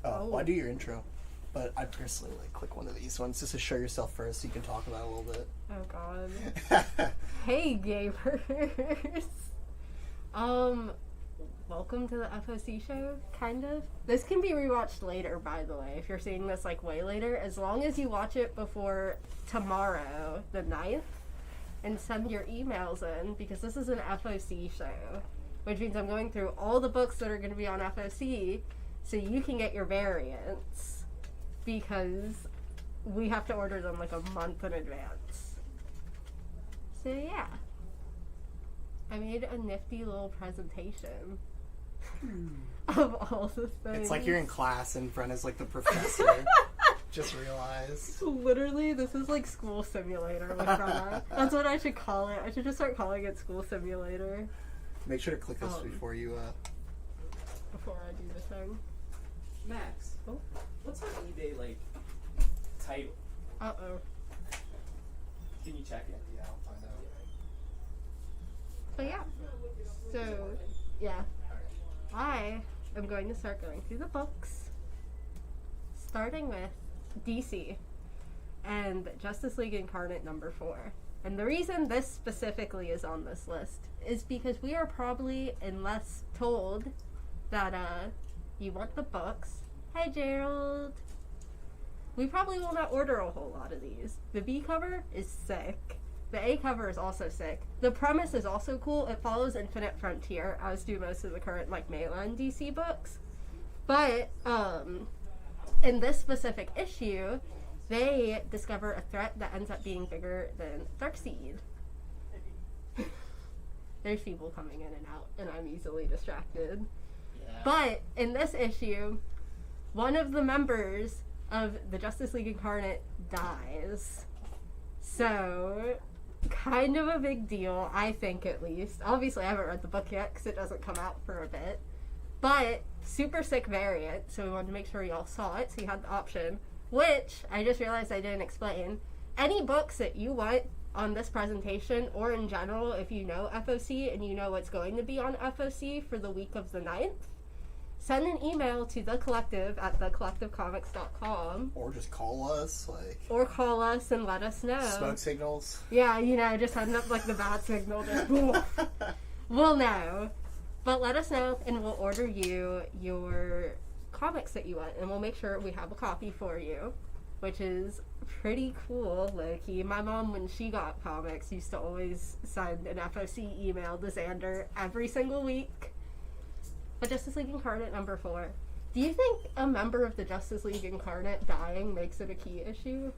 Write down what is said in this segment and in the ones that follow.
Well, I do your intro, but I personally click one of these ones just to show yourself first so you can talk about it a little bit. Oh god. Hey gamers. Welcome to the FOC show, kind of. This can be rewatched later, by the way, if you're seeing this way later, as long as you watch it before tomorrow, the 9th, and send your emails in, because this is an FOC show, which means I'm going through all the books that are going to be on FOC, so you can get your variants, because we have to order them a month in advance. So yeah, I made a nifty little presentation of all the things. It's like you're in class and Brenna's the professor. Just realized. Literally, this is school simulator with Brenna. That's what I should call it. I should just start calling it school simulator. Make sure to click this before you, Before I do the thing. Max, what's our eBay, title? Uh-oh. Can you check it? Yeah, I'll find out. But yeah. So, yeah. I am going to start going through the books, starting with DC and Justice League Incarnate number 4. And the reason this specifically is on this list is because we are probably, unless told, that you want the books. Hi, Gerald. We probably will not order a whole lot of these. The B cover is sick. The A cover is also sick. The premise is also cool. It follows Infinite Frontier, as do most of the current mainline DC books. But in this specific issue, they discover a threat that ends up being bigger than Darkseid. There's people coming in and out, and I'm easily distracted. Yeah. But in this issue, one of the members of the Justice League Incarnate dies. So, kind of a big deal, I think, at least. Obviously, I haven't read the book yet because it doesn't come out for a bit. But, super sick variant, so we wanted to make sure y'all saw it, so you had the option. Which, I just realized I didn't explain. Any books that you want on this presentation, or in general, if you know FOC and you know what's going to be on FOC for the week of the 9th, send an email to The Collective at thecollectivecomics.com. Or just call us, Or call us and let us know. Smoke signals. Yeah, just send up the bat signal, just we'll know. But let us know, and we'll order you your comics that you want, and we'll make sure we have a copy for you, which is pretty cool, low-key. My mom, when she got comics, used to always send an FOC email to Xander every single week. But Justice League Incarnate number 4. Do you think a member of the Justice League Incarnate dying makes it a key issue?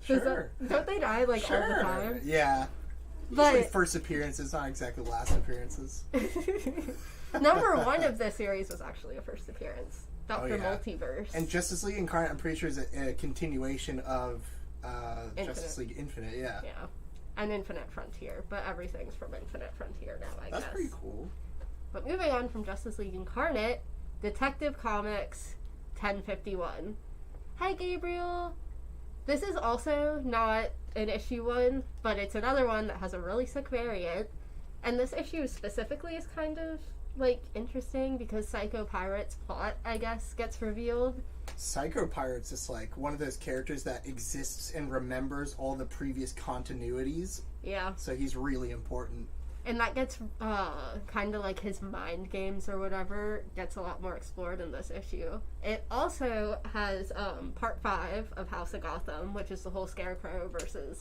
Sure. Don't they die, all the time? Yeah. But usually first appearances, not exactly last appearances. Number 1 of this series was actually a first appearance. Dr. Multiverse. And Justice League Incarnate, I'm pretty sure, is a continuation of Justice League Infinite, yeah. Yeah. And Infinite Frontier, but everything's from Infinite Frontier now, I guess. That's pretty cool. But moving on from Justice League Incarnate, Detective Comics 1051. Hi, Gabriel! This is also not an issue 1, but it's another one that has a really sick variant. And this issue specifically is kind of, interesting because Psycho Pirate's plot, I guess, gets revealed. Psycho Pirate's is one of those characters that exists and remembers all the previous continuities. Yeah. So he's really important. And that gets, kind of his mind games or whatever, gets a lot more explored in this issue. It also has, part 5 of House of Gotham, which is the whole Scarecrow versus,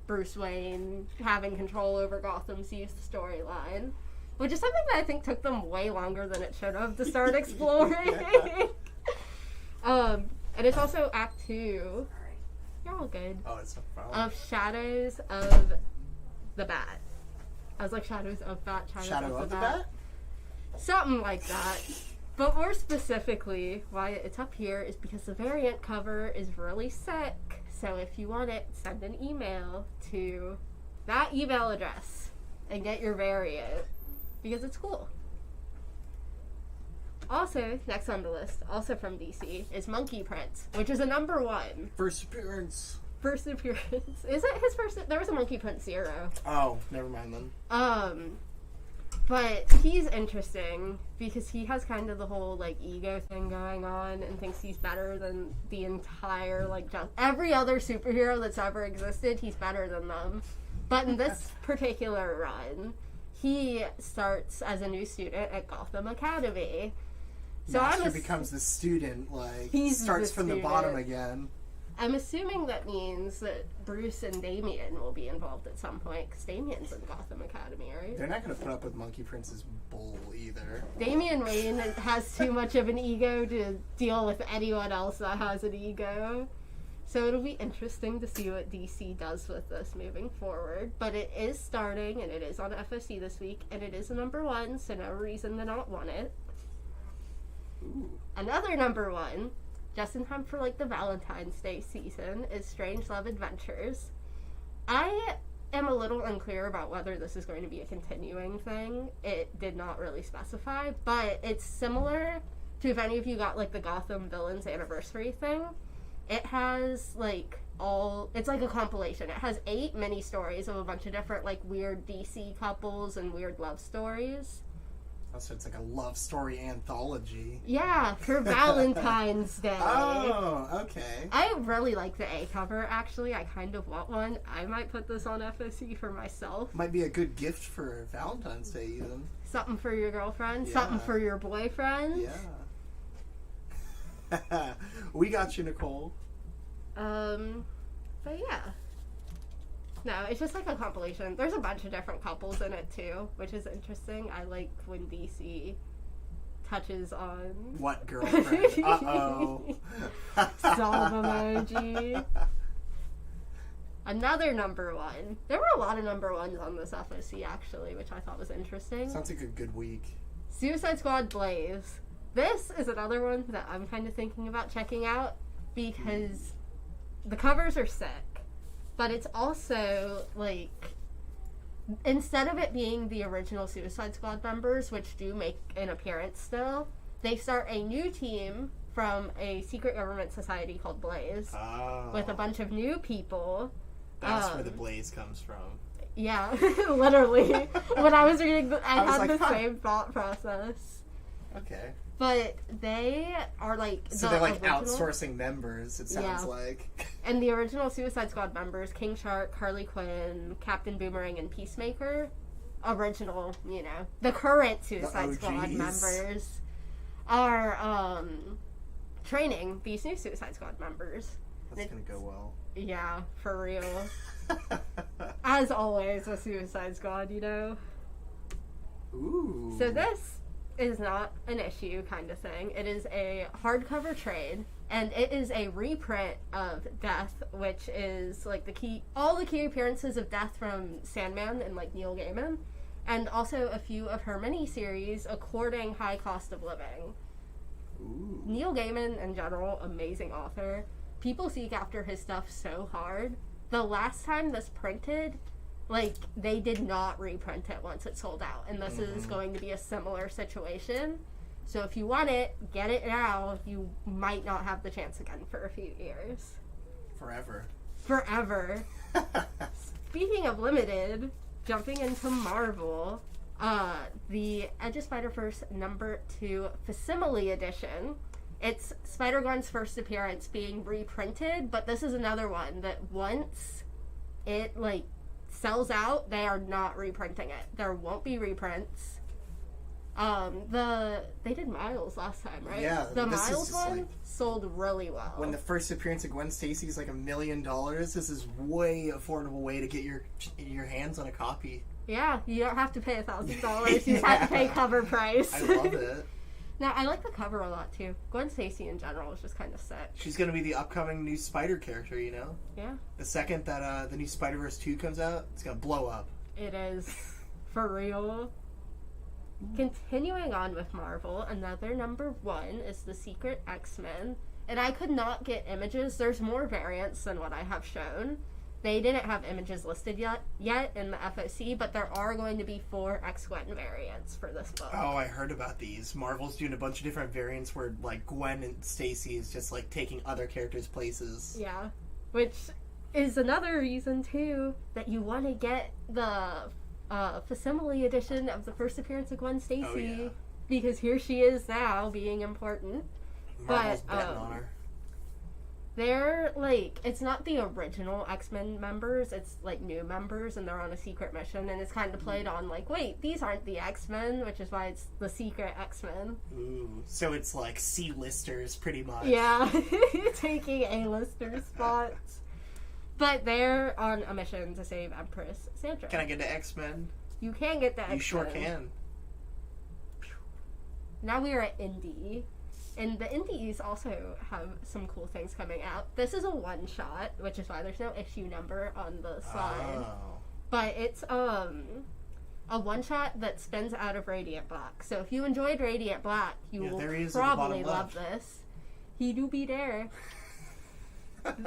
Bruce Wayne having control over Gotham's youth storyline. Which is something that I think took them way longer than it should have to start exploring. And it's also Act 2. You're all good. Oh, it's no problem. Of Shadows of the Bat. I was Shadows of Bat, Shadow of the Bat? Something like that. But more specifically, why it's up here is because the variant cover is really sick. So if you want it, send an email to that email address and get your variant. Because it's cool. Also, next on the list, also from DC, is Monkey Prince, which is a number 1. First appearance. Is it his first? There was a Monkey Prince 0. Oh, never mind then. But he's interesting because he has kind of the whole, like, ego thing going on and thinks he's better than the entire, like, just every other superhero that's ever existed. He's better than them. But in this particular run, he starts as a new student at Gotham Academy. So Master becomes the student, like, he starts from the bottom again. I'm assuming that means that Bruce and Damian will be involved at some point, because Damian's in Gotham Academy, right? They're not going to put up with Monkey Prince's bull, either. Damian Wayne has too much of an ego to deal with anyone else that has an ego. So it'll be interesting to see what DC does with this moving forward. But it is starting, and it is on FOC this week, and it is a #1, so no reason to not want it. Ooh. Another #1, just in time for, like, the Valentine's Day season, is Strange Love Adventures. I am a little unclear about whether this is going to be a continuing thing. It did not really specify, but it's similar to if any of you got, like, the Gotham Villains Anniversary thing. It has, like, it's like a compilation. It has 8 mini-stories of a bunch of different, like, weird DC couples and weird love stories. Oh, so it's like a love story anthology. Yeah, for Valentine's Day. Oh, okay. I really like the A cover, actually. I kind of want one. I might put this on FOC for myself. Might be a good gift for Valentine's Day, even. Something for your girlfriend, Yeah. something for your boyfriend. Yeah. We got you, Nicole. But yeah. No, it's just like a compilation. There's a bunch of different couples in it too, which is interesting. I like when DC touches on... What girlfriend? Uh-oh. Solve emoji. Another #1. There were a lot of #1s on this FOC, actually, which I thought was interesting. Sounds like a good week. Suicide Squad Blaze. This is another one that I'm kind of thinking about checking out because the covers are sick. But it's also, like, instead of it being the original Suicide Squad members, which do make an appearance still, they start a new team from a secret government society called Blaze with a bunch of new people. That's where the Blaze comes from. Yeah, literally. When I was reading, I had like, the same thought process. Okay. But they are, like, so they're, like, outsourcing members, it sounds like. And the original Suicide Squad members, King Shark, Harley Quinn, Captain Boomerang, and Peacemaker, original, you know, the current Suicide Squad members are training these new Suicide Squad members. That's gonna go well. Yeah, for real. As always, a Suicide Squad, you know. Ooh. So this is not an issue kind of thing. It is a hardcover trade, and it is a reprint of Death, which is like all the key appearances of Death from Sandman and like Neil Gaiman, and also a few of her miniseries, according High Cost of Living. Ooh. Neil Gaiman, in general, amazing author. People seek after his stuff so hard. The last time this printed, like, they did not reprint it once it sold out. And this is going to be a similar situation. So if you want it, get it now. You might not have the chance again for a few years. Forever. Speaking of limited, jumping into Marvel, the Edge of Spider-Verse #2 Facsimile Edition. It's Spider-Gwen's first appearance being reprinted, but this is another one that once it, like, sells out, they are not reprinting it. There won't be reprints. They did Miles last time, right? Yeah. The Miles one sold really well. When the first appearance of Gwen Stacy is like $1 million, this is way affordable way to get your hands on a copy. Yeah, you don't have to pay $1,000. You just have to pay cover price. I love it. Now, I like the cover a lot, too. Gwen Stacy, in general, is just kind of sick. She's going to be the upcoming new Spider character, you know? Yeah. The second that the new Spider-Verse 2 comes out, it's going to blow up. It is. For real. Continuing on with Marvel, another #1 is the Secret XMen. And I could not get images. There's more variants than what I have shown. They didn't have images listed yet in the FOC, but there are going to be 4 X-Gwen variants for this book. Oh, I heard about these. Marvel's doing a bunch of different variants where, like, Gwen and Stacy is just, like, taking other characters' places. Yeah. Which is another reason, too, that you want to get the facsimile edition of the first appearance of Gwen Stacy. Oh, yeah. Because here she is now, being important. Marvel's betting on her. They're, like, it's not the original X-Men members, it's, like, new members, and they're on a secret mission, and it's kind of played on, like, wait, these aren't the X-Men, which is why it's the secret X-Men. Ooh, so it's, like, C-listers, pretty much. Yeah, taking A-lister spots. But they're on a mission to save Empress Sandra. Can I get to X-Men? You can get the X-Men. You sure can. Now we are at Indie. And the indies also have some cool things coming out. This is a one-shot, which is why there's no issue number on the slide. Oh. But it's a one-shot that spins out of Radiant Black. So if you enjoyed Radiant Black, you will probably love this. He do be there.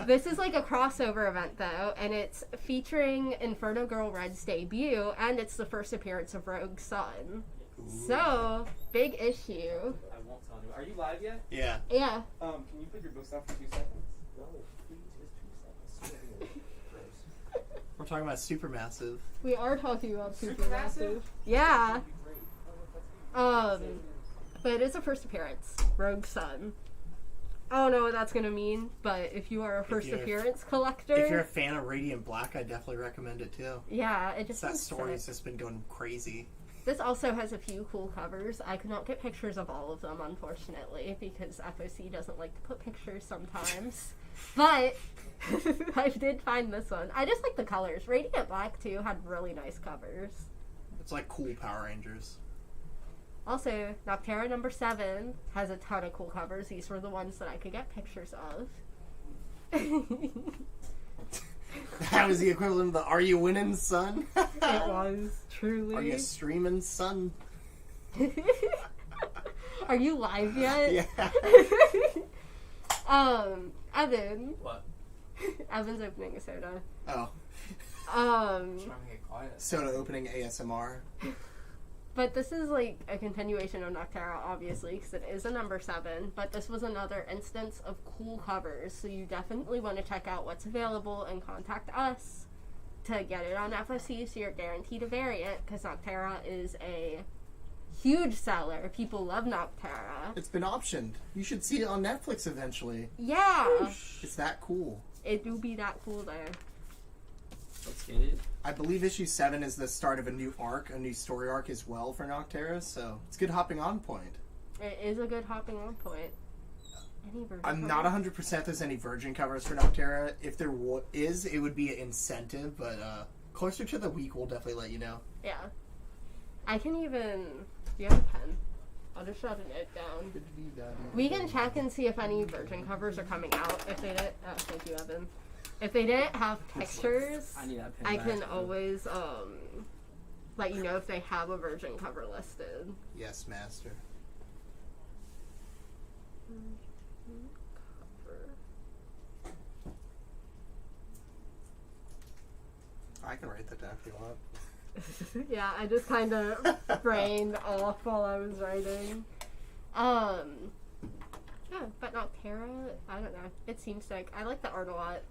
This is like a crossover event, though, and it's featuring Inferno Girl Red's debut, and it's the first appearance of Rogue Sun. Ooh. So, big issue. Are you live yet? Yeah. Can you put your books down for 2 seconds? No, please, just 2 seconds. We're talking about Supermassive. We are talking about Supermassive. Yeah. But it is a first appearance. Rogue Sun. I don't know what that's gonna mean, but if you are a first appearance collector, if you're a fan of Radiant Black, I definitely recommend it too. Yeah, it just that story's just been going crazy. This also has a few cool covers. I could not get pictures of all of them, unfortunately, because FOC doesn't like to put pictures sometimes. But I did find this one. I just like the colors. Radiant Black, too, had really nice covers. It's like cool Power Rangers. Also, Nocterra number 7 has a ton of cool covers. These were the ones that I could get pictures of. That was the equivalent of the "Are you winning, son?" It was, truly. Are you streaming, son? Are you live yet? Yeah. Evan. What? Evan's opening a soda. Oh. Trying to get quiet. Soda opening ASMR. But this is like a continuation of Nocterra, obviously, because it is a number 7. But this was another instance of cool covers, so you definitely want to check out what's available and contact us to get it on FOC, so you're guaranteed a variant, because Nocterra is a huge seller. People love Nocterra. It's been optioned. You should see it on Netflix eventually. Yeah. It's that cool. It do be that cool there. Let's get it. I believe issue 7 is the start of a new arc, a new story arc as well for Nocterra, so it's a good hopping on point. It is a good hopping on point. I'm not 100% there's any virgin covers for Nocterra. If there is, it would be an incentive, but closer to the week, we'll definitely let you know. Yeah. I can even... Do you have a pen? I'll just shut a note down. We can check and see if any virgin covers are coming out. If they didn't... Oh, thank you, Evan. If they didn't have pictures, I can always let you know if they have a virgin cover listed. Yes, master. I can write that down if you want. Yeah, I just kind of brained off while I was writing. Yeah, but Nocterra, I don't know. It seems like I like the art a lot.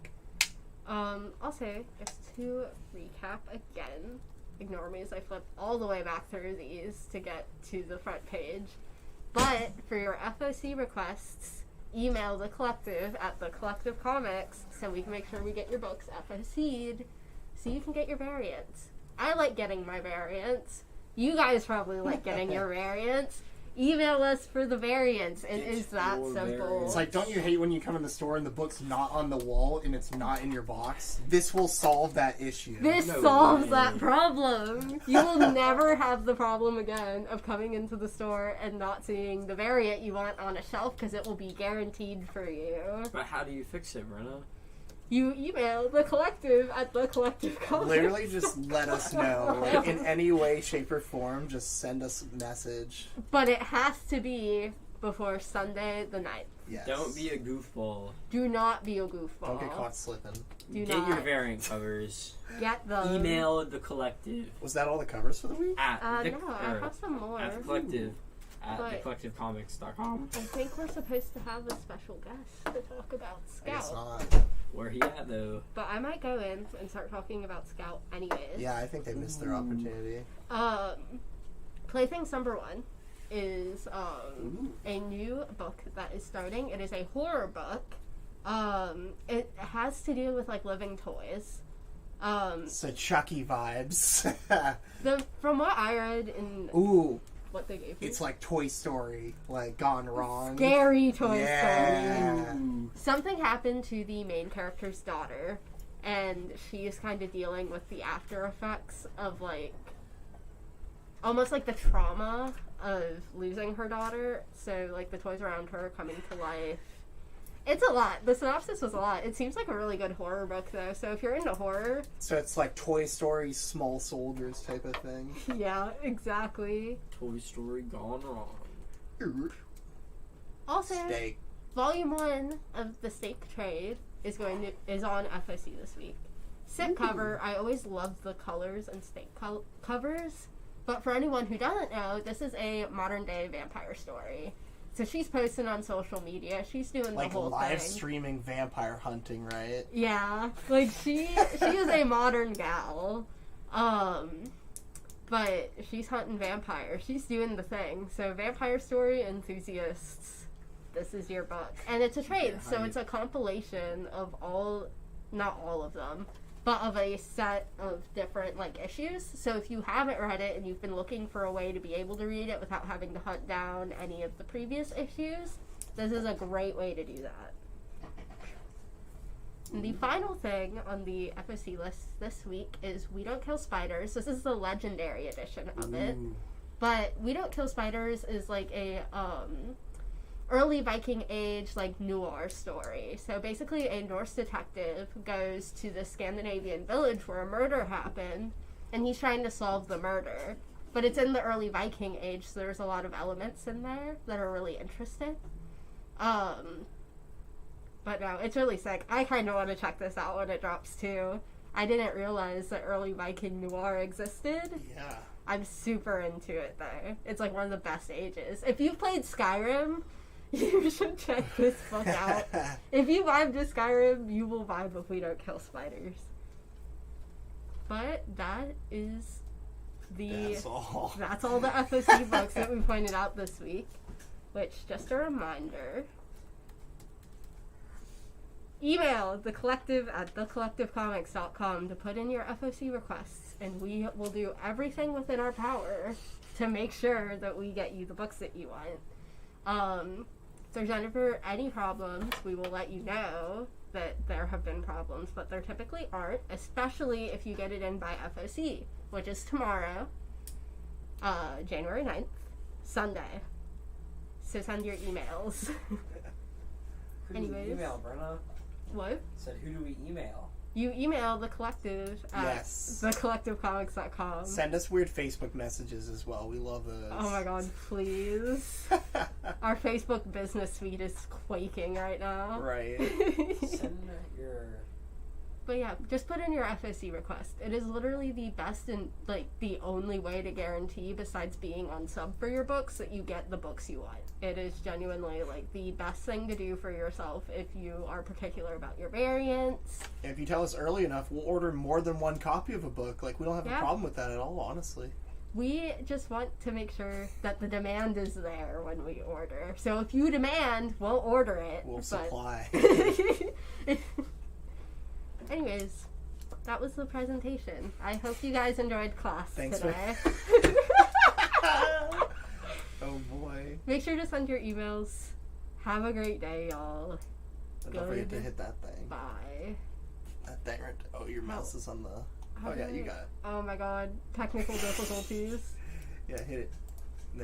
Also, just to recap again, ignore me as I flip all the way back through these to get to the front page. But for your FOC requests, email the collective at the Collective Comics so we can make sure we get your books FOC'd so you can get your variants. I like getting my variants. You guys probably like getting your variants. Email us for the variants. It is that simple. It's like, don't you hate when you come in the store and the book's not on the wall and it's not in your box? This will solve that issue. This solves that problem. You will never have the problem again of coming into the store and not seeing the variant you want on a shelf because it will be guaranteed for you. But how do you fix it, Brenna? You email the collective at the Collective Comics. Literally just let us know. Like, in any way, shape, or form, just send us a message. But it has to be before Sunday the 9th. Yes. Don't be a goofball. Do not be a goofball. Don't get caught slipping. Get your variant covers. Get them. Email the collective. Was that all the covers for the week? No, I have some more. At the collective at But- thecollectivecomics.com. I think we're supposed to have a special guest to talk about I guess Scout. not. Where he at, though? But I might go in and start talking about Scout anyways. Yeah, I think they missed their opportunity. Playthings number 1 is a new book that is starting. It is a horror book. It has to do with like living toys. So Chucky vibes. From what I read in Ooh, what they gave me, it's like Toy Story, like gone wrong. scary Toy Yeah. Story. Something happened to the main character's daughter, and she is kind of dealing with the after effects of like almost like the trauma of losing her daughter. So like the toys around her coming to life. It's a lot. The synopsis was a lot. It seems like a really good horror book though. So if you're into horror, So it's like Toy Story, Small Soldiers type of thing. yeah, exactly. Toy Story gone wrong. Also, Steak. Volume 1 of the Steak Trade is on FOC this week. Sick cover. I always love the colors and steak covers. But for anyone who doesn't know, this is a modern day vampire story. So she's posting on social media. She's doing Like the whole live thing. streaming vampire hunting, right? Yeah, like she is a modern gal. But she's hunting vampires. She's doing the thing. So vampire story enthusiasts, this is your book. And it's a trade, so it's a compilation of not all of them, but of a set of different like issues. So if you haven't read it and you've been looking for a way to be able to read it without having to hunt down any of the previous issues, this is a great way to do that. And the final thing on the FOC list this week is We Don't Kill Spiders. This is the legendary edition of it. But We Don't Kill Spiders is like a early Viking age like noir story. So basically a Norse detective goes to the Scandinavian village where a murder happened, and he's trying to solve the murder. But it's in the early Viking age, so there's a lot of elements in there that are really interesting. But no, it's really sick. I kind of want to check this out when it drops too. I didn't realize that early Viking noir existed. Yeah. I'm super into it though. It's like one of the best ages. If you've played Skyrim, you should check this book out. If you vibe to Skyrim, you will vibe with We Don't Kill Spiders. But that is That's all. that's all the FOC books that we pointed out this week. Which, just a reminder, email the collective at thecollectivecomics.com to put in your FOC requests, and we will do everything within our power to make sure that we get you the books that you want. If there's ever any problems, we will let you know that there have been problems, but there typically aren't, especially if you get it in by FOC, which is tomorrow, January 9th, Sunday. So send your emails. Who do Anyways. we email, Brenna? What? Said, who do we email? You email the collective at Yes. thecollectivecomics.com. Send us weird Facebook messages as well. We love those. Oh my god, please. Our Facebook business feed is quaking right now. Right. Send your... But yeah, just put in your FOC request. It is literally the best and like the only way to guarantee, besides being on sub for your books, that you get the books you want. It is genuinely like the best thing to do for yourself if you are particular about your variants. If you tell us early enough, we'll order more than one copy of a book. Like, we don't have a Yeah. problem with that at all, honestly. We just want to make sure that the demand is there when we order. So if you demand, we'll order it. We'll but- supply. Anyways, that was the presentation. I hope you guys enjoyed class Thanks, today. Oh boy. Make sure to send your emails. Have a great day, y'all. And don't forget to Good. hit that thing. Bye. That thing right. Oh, your mouse is on the. How Oh yeah, do you I- got it. Oh my god. Technical difficulties. Yeah, hit it.